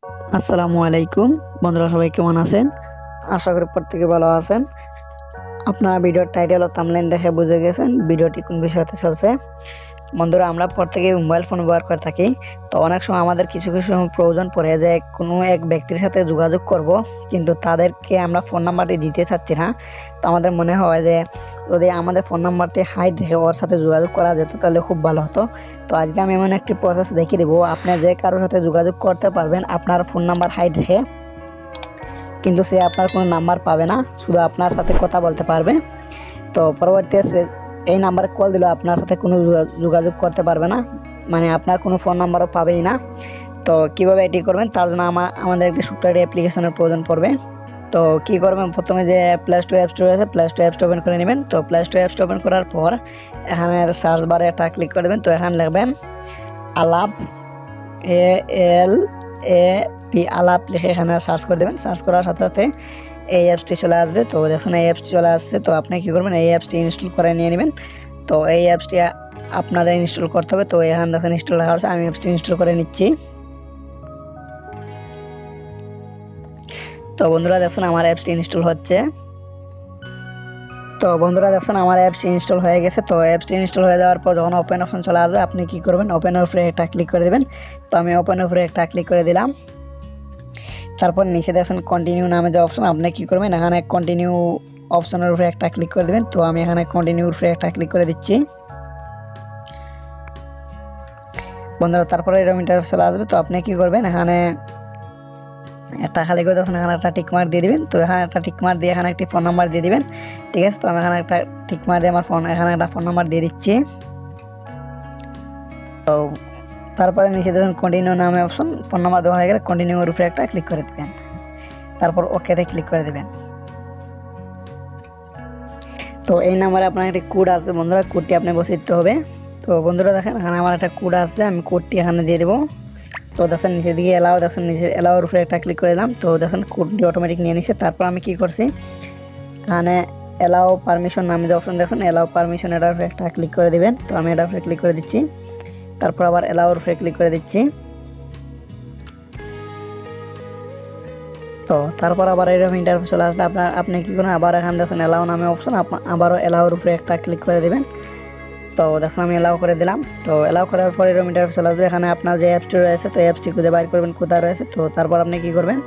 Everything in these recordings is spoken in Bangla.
আসসালামু আলাইকুম বন্ধুরা, সবাই কেমন আছেন? আশা করি প্রত্যেকে ভালো আছেন। আপনারা ভিডিওর টাইটেল ও থাম্বনেল দেখে বুঝে গেছেন ভিডিওটি কোন বিষয়তে চলছে। বন্ধুরা, আমরা প্রত্যেকেই মোবাইল ফোন ব্যবহার করে থাকি। তো অনেক সময় আমাদের কিছু কিছু সময় প্রয়োজন পড়ে যে কোনো এক ব্যক্তির সাথে যোগাযোগ করব, কিন্তু তাদেরকে আমরা ফোন নাম্বারটি দিতে চাচ্ছি না। তো আমাদের মনে হয় যে যদি আমাদের ফোন নাম্বারটি হাইড রেখে ওর সাথে যোগাযোগ করা যেত তাহলে খুব ভালো হতো। তো আজকে আমি এমন একটি প্রসেস দেখিয়ে দেবো, আপনি যে কারোর সাথে যোগাযোগ করতে পারবেন আপনার ফোন নাম্বার হাইড রেখে, কিন্তু সে আপনার কোনো নাম্বার পাবে না, শুধু আপনার সাথে কথা বলতে পারবে। তো পরবর্তীতে সে এই নাম্বারে কল দিলেও আপনার সাথে কোনো যোগাযোগ করতে পারবে না, মানে আপনার কোনো ফোন নাম্বারও পাবেই না। তো কীভাবে এটি করবেন তার জন্য আমাদের একটি ছোট্ট একটি অ্যাপ্লিকেশনের প্রয়োজন পড়বে। তো কী করবেন, প্রথমে যে প্লে স্টোর অ্যাপ স্টোর আছে, প্লে স্টোর অ্যাপসটা ওপেন করে নেবেন। তো প্লে স্টোর অ্যাপসটা ওপেন করার পর এখানে সার্চ বারে একটা ক্লিক করে দেবেন। তো এখানে লিখবেন আলাপ, ALAP, আলাপ লিখে এখানে সার্চ করে দেবেন। সার্চ করার সাথে সাথে এই অ্যাপসটি চলে আসবে। তো দেখুন এই অ্যাপসটি চলে আসছে। তো আপনি কী করবেন, এই অ্যাপসটি ইনস্টল করে নিয়ে নেবেন। তো এই অ্যাপসটি আপনাদের ইনস্টল করতে হবে। তো এখানে দেখেন ইনস্টল লেখা আছে, আমি অ্যাপসটি ইনস্টল করে নিচ্ছি। তো বন্ধুরা দেখছেন আমার অ্যাপসটি ইনস্টল হচ্ছে। তো বন্ধুরা দেখছেন আমার অ্যাপসটি ইনস্টল হয়ে গেছে। তো অ্যাপসটি ইনস্টল হয়ে যাওয়ার পর যখন ওপেন অপশন চলে আসবে, আপনি কী করবেন, ওপেনের উপরে একটা ক্লিক করে দেবেন। তো আমি ওপেনের উপরে একটা ক্লিক করে দিলাম। তারপর নিচে দেখছেন কন্টিনিউ নামে যে অপশন, আপনি কী করবেন, এখানে কন্টিনিউ অপশনের উপরে একটা ক্লিক করে দেবেন। তো আমি এখানে কন্টিনিউর উপরে একটা ক্লিক করে দিচ্ছি। বন্ধুরা তারপরে এরকম ইন্টারফেস চলে আসবে। তো আপনি কী করবেন, এখানে একটা খালি করে দেখুন, এখানে একটা টিক মার্ক দিয়ে দিবেন। তো এখানে একটা টিক মার্ক দিয়ে এখানে একটি ফোন নাম্বার দিয়ে দিবেন। ঠিক আছে, তো আমি এখানে একটা টিক মার্ক দিয়ে এখানে একটা ফোন নাম্বার দিয়ে দিচ্ছি। তো তারপরে নিচে দেখুন কন্টিনিউ নামে অপশন, ফোন নাম্বার দেওয়া হয়ে গেলে কন্টিনিউর উপরে একটা ক্লিক করে দেবেন। তারপর ওকেতে ক্লিক করে দেবেন। তো এই নাম্বারে আপনার একটি কোড আসবে বন্ধুরা, কোডটি আপনি বসে দিতে হবে। তো বন্ধুরা দেখেন এখানে আমার একটা কোড আসবে, আমি কোডটি এখানে দিয়ে দেবো। তো দেখেন নিচের দিকে এলাও, দেখেন নিচের এলাওর উপরে একটা ক্লিক করে দিলাম। তো দেখেন কোডটি অটোমেটিক নিয়ে নিচ্ছে। তারপর আমি কী করছি, এখানে এলাও পারমিশন নামে যে অপশন দেখেন, এলাও পারমিশন, এটার উপরে একটা ক্লিক করে দিবেন। তো আমি এটার উপরে ক্লিক করে দিচ্ছি। তারপর আবার এলাওর উপরে ক্লিক করে দিচ্ছি। তো তারপর আবার এরকম ইন্টারফেস চলে আসলে আপনি কী করেন, আবার এখানে দেখেন এলাও নামে অপশন, আবারও এলাওর উপরে একটা ক্লিক করে দেবেন। তো দেখুন আমি এলাও করে দিলাম। তো এলাও করার পর এরকম ইন্টারফেস চলে আসবে। এখানে আপনার যে অ্যাপসটি রয়েছে, তো অ্যাপসটি খুঁজে বাইর করবেন কোথায় রয়েছে। তো তারপর আপনি কী করবেন,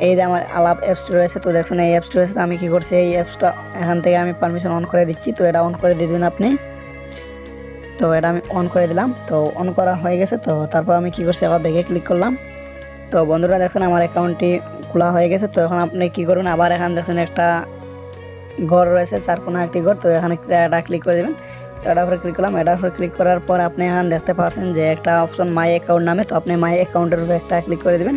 এই যে আমার আলাপ অ্যাপসটি রয়েছে, তো দেখুন এই অ্যাপসটি রয়েছে। তো আমি কী করছি, এই অ্যাপসটা এখান থেকে আমি পারমিশন অন করে দিচ্ছি। তো এটা অন করে দিয়ে দেবেন আপনি। তো এটা আমি অন করে দিলাম। তো অন করা হয়ে গেছে। তো তারপর আমি কী করছি, আবার ব্যাগে ক্লিক করলাম। তো বন্ধুরা দেখছেন আমার অ্যাকাউন্টটি খোলা হয়ে গেছে। তো এখন আপনি কী করবেন, আবার এখানে দেখছেন একটা ঘর রয়েছে, চারকোনা একটি ঘর। তো এখানে এটা ক্লিক করে দেবেন। এটার উপরে ক্লিক করলাম। এটার উপরে ক্লিক করার পর আপনি এখানে দেখতে পাচ্ছেন যে একটা অপশন মাই অ্যাকাউন্ট নামে। তো আপনি মাই অ্যাকাউন্টের উপরে একটা ক্লিক করে দেবেন।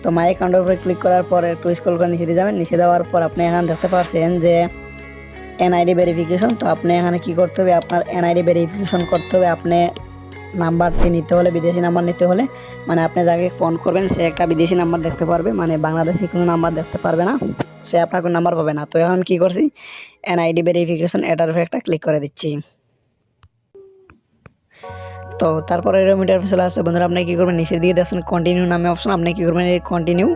তো মাই অ্যাকাউন্টের উপরে ক্লিক করার পর একটু স্ক্রল করে নিচে দিয়ে যাবেন। নিচে দেওয়ার পর আপনি এখানে দেখতে পাচ্ছেন যে এনআইডি ভেরিফিকেশন। তো আপনি এখানে কী করতে হবে, আপনার এনআইডি ভেরিফিকেশন করতে হবে। আপনি নাম্বারটি নিতে হলে, বিদেশি নাম্বার নিতে হলে, মানে আপনি যাকে ফোন করবেন সে একটা বিদেশি নাম্বার দেখতে পারবে, মানে বাংলাদেশি কোনো নাম্বার দেখতে পারবে না, সে আপনার কোনো নাম্বার পাবে না। তো এখন কী করছি, এনআইডি ভেরিফিকেশন এটার উপরে একটা ক্লিক করে দিচ্ছি। তো তারপরে এরকম ইন্টারফেস চলে আসলে বন্ধুরা আপনি কী করবেন, নিচের দিকে দেখছেন কন্টিনিউ নামে অপশন, আপনি কী করবেন, এই কন্টিনিউ।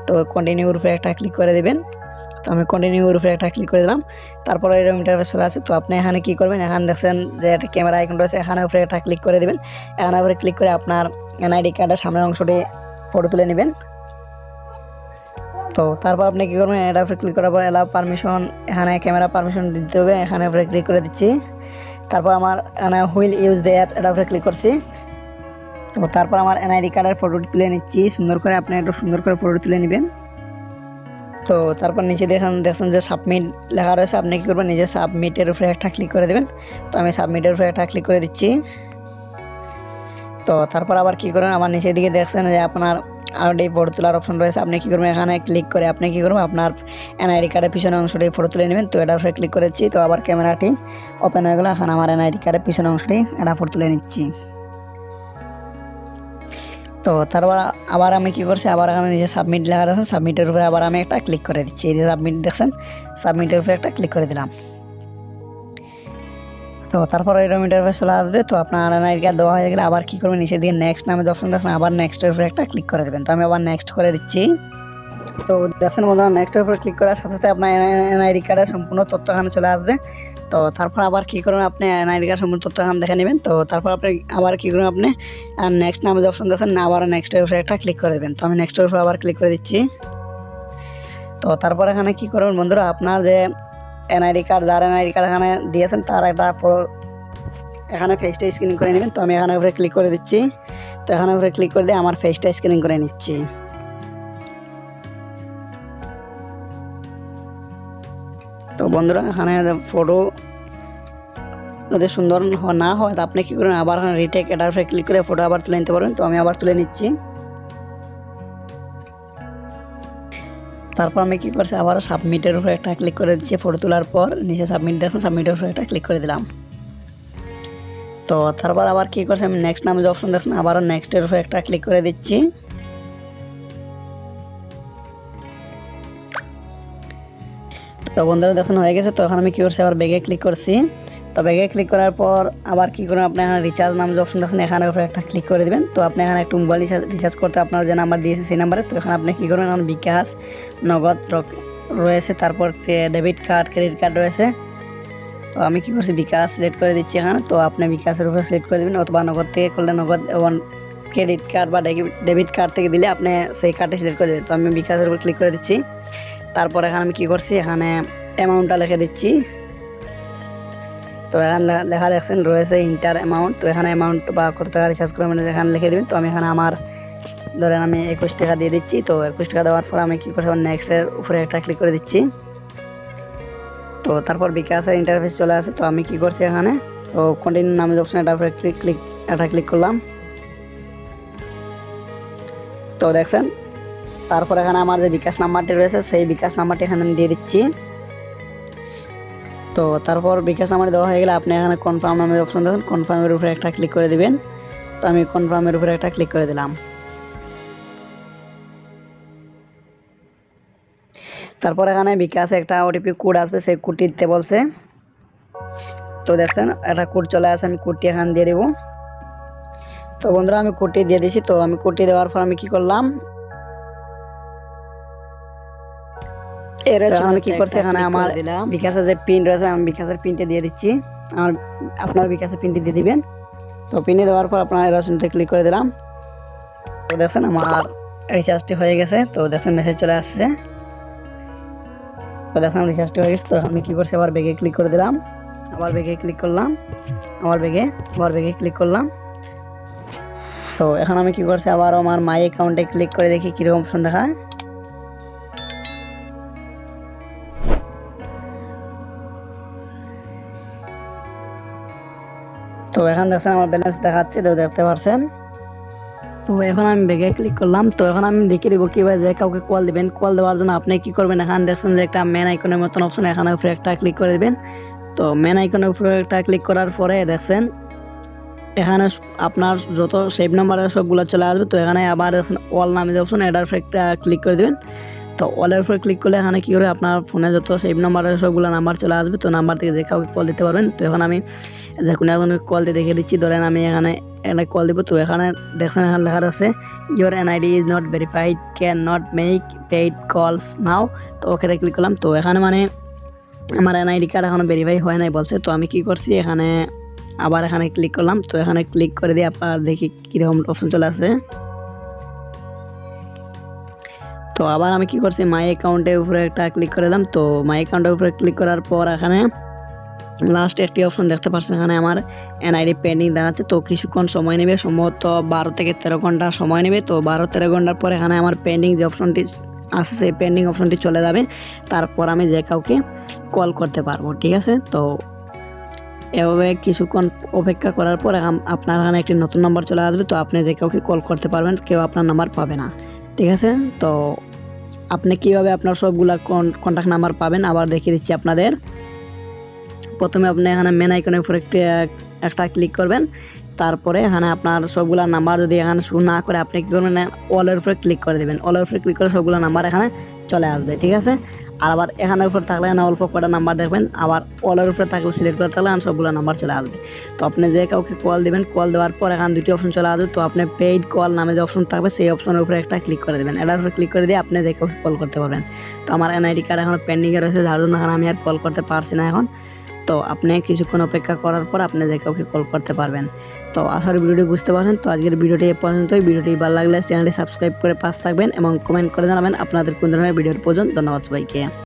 তো কন্টিনিউর উপরে একটা ক্লিক করে দেবেন। তো আমি কন্টিনিউর উপরে একটা ক্লিক করে দিলাম। তারপরে এরকম ইন্টারফেস চলে আসে। তো আপনি এখানে কী করবেন, এখানে দেখছেন যে একটা ক্যামেরা আইকন রয়েছে, এখানে উপরে একটা ক্লিক করে দেবেন। এখানে উপরে ক্লিক করে আপনার এনআইডি কার্ডের সামনের অংশটি ফটো তুলে নেবেন। তো তারপর আপনি কী করবেন, এটার উপরে ক্লিক করার পর এলাও পারমিশন, এখানে ক্যামেরা পারমিশন দিতে হবে, এখানে উপরে ক্লিক করে দিচ্ছি। তারপর আমার এখানে হুইল ইউজ দ্য অ্যাপ, এটার উপরে ক্লিক করছি। তো তারপর আমার এনআইডি কার্ডের ফটোটি তুলে নিচ্ছি সুন্দর করে, আপনি একটু সুন্দর করে ফটো তুলে নেবেন। তো তারপর নিচে দেখছেন যে সাবমিট লেখা রয়েছে, আপনি কী করবেন, নিজে সাবমিটের উপরে একটা ক্লিক করে দেবেন। তো আমি সাবমিটের উপরে একটা ক্লিক করে দিচ্ছি। তো তারপর আবার কী করেন, আমার নিচের দিকে দেখছেন যে আপনার আরডি ফটো তোলার অপশন রয়েছে, আপনি কী করবেন, এখানে ক্লিক করে আপনি কী করবেন, আপনার এনআইডি কার্ডের পিছনে অংশটি ফটো তুলে নেবেন। তো এটার উপরে ক্লিক করেছি। তো আবার ক্যামেরাটি ওপেন হয়ে গেলো। এখন আমার এনআইডি কার্ডের পিছনে অংশটি এটা ফটো তুলে নিচ্ছি। তো তারপর আবার আমি কী করছি, আবার এখানে নিজে সাবমিট লেখা আছে, সাবমিটের উপরে আবার আমি একটা ক্লিক করে দিচ্ছি। এই যে সাবমিট দেখছেন, সাবমিটের উপরে একটা ক্লিক করে দিলাম। তো তারপর এরকম ইন্টারফেস চলে আসবে। তো আপনার এনআইডি কার্ড দেওয়া হয়ে গেলে আবার কী করবেন, নিচের দিকে নেক্সট নামে যে অপশন আছে আবার নেক্সটের উপরে একটা ক্লিক করে দেবেন। তো আমি আবার নেক্সট করে দিচ্ছি। তো দেখছেন বন্ধুরা, নেক্সটের উপরে ক্লিক করার সাথে সাথে আপনার এনআইডি কার্ডের সম্পূর্ণ তথ্য এখানে চলে আসবে। তো তারপর আবার কী করবেন, আপনি এনআইডি কার্ড সম্পূর্ণ তথ্য এখানে দেখে নেবেন। তো তারপর আপনি আবার কী করবেন, আপনি নেক্সট নামে যে অপশন দেখছেন আবার নেক্সটের উপরে একটা ক্লিক করে দেবেন। তো আমি নেক্সটের উপরে আবার ক্লিক করে দিচ্ছি। তো তারপর এখানে কী করবেন বন্ধুরা, আপনার যে এনআইডি কার্ড, যার এনআইডি কার্ড এখানে দিয়েছেন তার একটা এখানে ফেসটা স্ক্রিন করে নেবেন। তো আমি এখানে উপরে ক্লিক করে দিচ্ছি। তো এখানে উপরে ক্লিক করে দিয়ে আমার ফেসটা স্ক্রিন করে নিচ্ছি। তো বন্ধুরা, এখানে ফটো যদি সুন্দর না হয় তো আপনি কী করবেন, আবার এখানে রিটেক এটার উপরে ক্লিক করে ফটো আবার তুলে নিতে পারবেন। তো আমি আবার তুলে নিচ্ছি। তারপর আমি কী করছি, আবার সাবমিটের উপরে একটা ক্লিক করে দিচ্ছি। ফটো তোলার পর নিচে সাবমিট দেখছেন, সাবমিটের উপরে একটা ক্লিক করে দিলাম। তো তারপর আবার কী করছি, আমি নেক্সট নামে যে অপশন দেখছেন আবারও নেক্সটের উপরে একটা ক্লিক করে দিচ্ছি। তো বন্ধুরা দেখুন হয়ে গেছে। তো এখন আমি কী করছি, আবার ব্যাগে ক্লিক করছি। তো ব্যাগে ক্লিক করার পর আবার কী করবেন, আপনি এখানে রিচার্জ নাম যে অপশন দেখছেন এখানে উপরে একটা ক্লিক করে দেবেন। তো আপনি এখানে একটু মোবাইল রিচার্জ করতে আপনার যে নাম্বার দিয়েছে সেই নাম্বারে, তো এখানে আপনি কী করবেন, এখন বিকাশ, নগদ রয়েছে, তারপর ডেবিট কার্ড, ক্রেডিট কার্ড রয়েছে। তো আমি কী করছি, বিকাশ সিলেক্ট করে দিচ্ছি এখানে। তো আপনি বিকাশের উপরে সিলেক্ট করে দেবেন, অথবা নগদ থেকে করলে নগদ, এবং ক্রেডিট কার্ড বা ডেবিট কার্ড থেকে দিলে আপনি সেই কার্ডটি সিলেক্ট করে দেবেন। তো আমি বিকাশের উপর ক্লিক করে দিচ্ছি। তারপর এখানে আমি কী করছি, এখানে অ্যামাউন্টটা লিখে দিচ্ছি। তো এখানে লেখা দেখছেন রয়েছে ইন্টার অ্যামাউন্ট। তো এখানে অ্যামাউন্ট বা কত টাকা রিচার্জ করবেন এখানে লিখে দেবেন। তো আমি এখানে আমার ধরেন আমি 21 টাকা দিয়ে দিচ্ছি। তো 21 টাকা দেওয়ার পর আমি কী করছি, নেক্সটের উপরে একটা ক্লিক করে দিচ্ছি। তো তারপর বিকাশের ইন্টারফেস চলে আসে। তো আমি কী করছি এখানে, তো কন্টিনিউ নামে অপশন এটা উপরে ক্লিক করলাম। তো দেখছেন, তারপর এখানে আমার যে বিকাশ নাম্বারটি রয়েছে সেই বিকাশ নাম্বারটি এখানে দিয়ে দিচ্ছি। তো তারপর বিকাশ নাম্বার দেওয়া হয়ে গেলে আপনি এখানে কনফার্ম নামে অপশন দেখুন, কনফার্মের উপরে একটা ক্লিক করে দিবেন। তো আমি কনফার্মের উপরে একটা ক্লিক করে দিলাম। তারপর এখানে বিকাশে একটা ওটিপি কোড আসবে, সেই কোডটি দিতে বলছে। তো দেখছেন একটা কোড চলে আসে, আমি কোডটি এখানে দিয়ে দেবো। তো বন্ধুরা আমি কোডটি দিয়ে দিয়েছি। তো আমি কোডটি দেওয়ার পর আমি কী করলাম, আমি কী করছি, এখানে আমার বিকাশের যে পিন রয়েছে আমি বিকাশের পিনটি দিয়ে দিচ্ছি। আপনার বিকাশের পিনটি দিয়ে দিবেন। তো পিনে দেওয়ার পর আপনার এরোশনতে ক্লিক করে দিলাম। তো দেখছেন আমার রিচার্জটি হয়ে গেছে। তো দেখছেন মেসেজ চলে আসছে। তো দেখেন রিচার্জটি হয়ে গেছে। তো আমি কী করছি, আবার ব্যাগে ক্লিক করে দিলাম, আবার ব্যাগে ক্লিক করলাম, আবার ব্যাগে ক্লিক করলাম। তো এখন আমি কী করছি, আবার আমার মাই অ্যাকাউন্টে ক্লিক করে দেখি কীরকম অপশন দেখায়। তো এখন দেখছেন আমার ব্যালেন্স দেখাচ্ছে, তো দেখতে পাচ্ছেন। তো এখন আমি ব্যাগে ক্লিক করলাম। তো এখন আমি দেখিয়ে দেবো কীভাবে যে কাউকে কল দেবেন। কল দেওয়ার জন্য আপনি কী করবেন, এখানে দেখছেন যে একটা মেন আইকনের মতন অপশন, এখানে উপরে একটা ক্লিক করে দেবেন। তো মেন আইকনের উপরে একটা ক্লিক করার পরে দেখছেন এখানে আপনার যত সেভ নাম্বারের সবগুলো চলে আসবে। তো এখানে আবার দেখছেন অল নামে যে অপশন এটার উপরে একটা ক্লিক করে দেবেন। তো অলের উপরে ক্লিক করলে এখানে কী করে আপনার ফোনে যত সেভ নাম্বারের সবগুলো নাম্বার চলে আসবে। তো নাম্বার থেকে যে কাউকে কল দিতে পারবেন। তো এখন আমি যে কোনো একজনের কল দিয়ে দেখিয়ে দিচ্ছি। ধরেন আমি এখানে কল দিব। তো এখানে দেখছেন এখানে লেখা আছে your NID is not verified, can not make paid কলস নাও। তো ওখানে ক্লিক করলাম। তো এখানে মানে আমার এনআইডি কার্ড এখনও ভেরিফাই হয় নাই বলছে। তো আমি কী করছি, এখানে আবার এখানে ক্লিক করলাম। তো এখানে ক্লিক করে দিয়ে আপনার দেখি কীরকম অপশন চলে আসে। তো আবার আমি কী করছি, মাই অ্যাকাউন্টের উপরে একটা ক্লিক করে দিলাম। তো মাই অ্যাকাউন্টের উপরে ক্লিক করার পর এখানে লাস্ট একটি অপশন দেখতে পাচ্ছেন, এখানে আমার এনআইডি পেন্ডিং দেখাচ্ছে। তো কিছুক্ষণ সময় নেবে, সম্ভবত 12 থেকে 13 ঘন্টা সময় নেবে। তো 12-13 ঘন্টার পর এখানে আমার পেন্ডিং যে অপশনটি আছে সেই পেন্ডিং অপশনটি চলে যাবে। তারপর আমি যে কাউকে কল করতে পারবো, ঠিক আছে। তো এভাবে কিছুক্ষণ অপেক্ষা করার পর আপনার এখানে একটি নতুন নাম্বার চলে আসবে। তো আপনি যে কাউকে কল করতে পারবেন, কেউ আপনার নাম্বার পাবে না, ঠিক আছে। তো আপনি কীভাবে আপনার সবগুলা কন্ট্যাক্ট নাম্বার পাবেন আবার দেখিয়ে দিচ্ছি আপনাদের। প্রথমে আপনি এখানে মেন আইকনের উপরে একটা ক্লিক করবেন। তারপরে এখানে আপনার সবগুলা নাম্বার যদি এখানে শো না করে আপনি কী করবেন, অলের উপরে ক্লিক করে দেবেন। অলের উপরে ক্লিক করে সবগুলো নাম্বার এখানে চলে আসবে, ঠিক আছে। আর আবার এখানের উপর থাকলে এখানে অল্প কটা নাম্বার দেখবেন, আবার অলের উপরে থাকলে সিলেক্ট করে থাকলে এখানে সবগুলো নাম্বার চলে আসবে। তো আপনি যে কাউকে কল দেবেন, কল দেওয়ার পর এখানে দুটি অপশন চলে আসবে। তো আপনি পেইড কল নামে যে অপশন থাকবে সেই অপশনের উপরে একটা ক্লিক করে দেবেন। এটার উপরে ক্লিক করে দিয়ে আপনি যে কাউকে কল করতে পারবেন। তো আমার এনআইডি কার্ড এখন পেন্ডিংয়ে রয়েছে, যার জন্য এখন আমি আর কল করতে পারছি না এখন। তো আপনি কিছুক্ষণ অপেক্ষা করার পর আপনি যে কাউকে কল করতে পারবেন। তো আশা করি ভিডিওটি বুঝতে পারছেন। তো আজকের ভিডিওটি এ পর্যন্তই। ভিডিওটি ভালো লাগলে চ্যানেলটি সাবস্ক্রাইব করে পাশে থাকবেন এবং কমেন্ট করে জানাবেন আপনাদের কোন ধরনের ভিডিওর প্রয়োজন। ধন্যবাদ সবাইকে।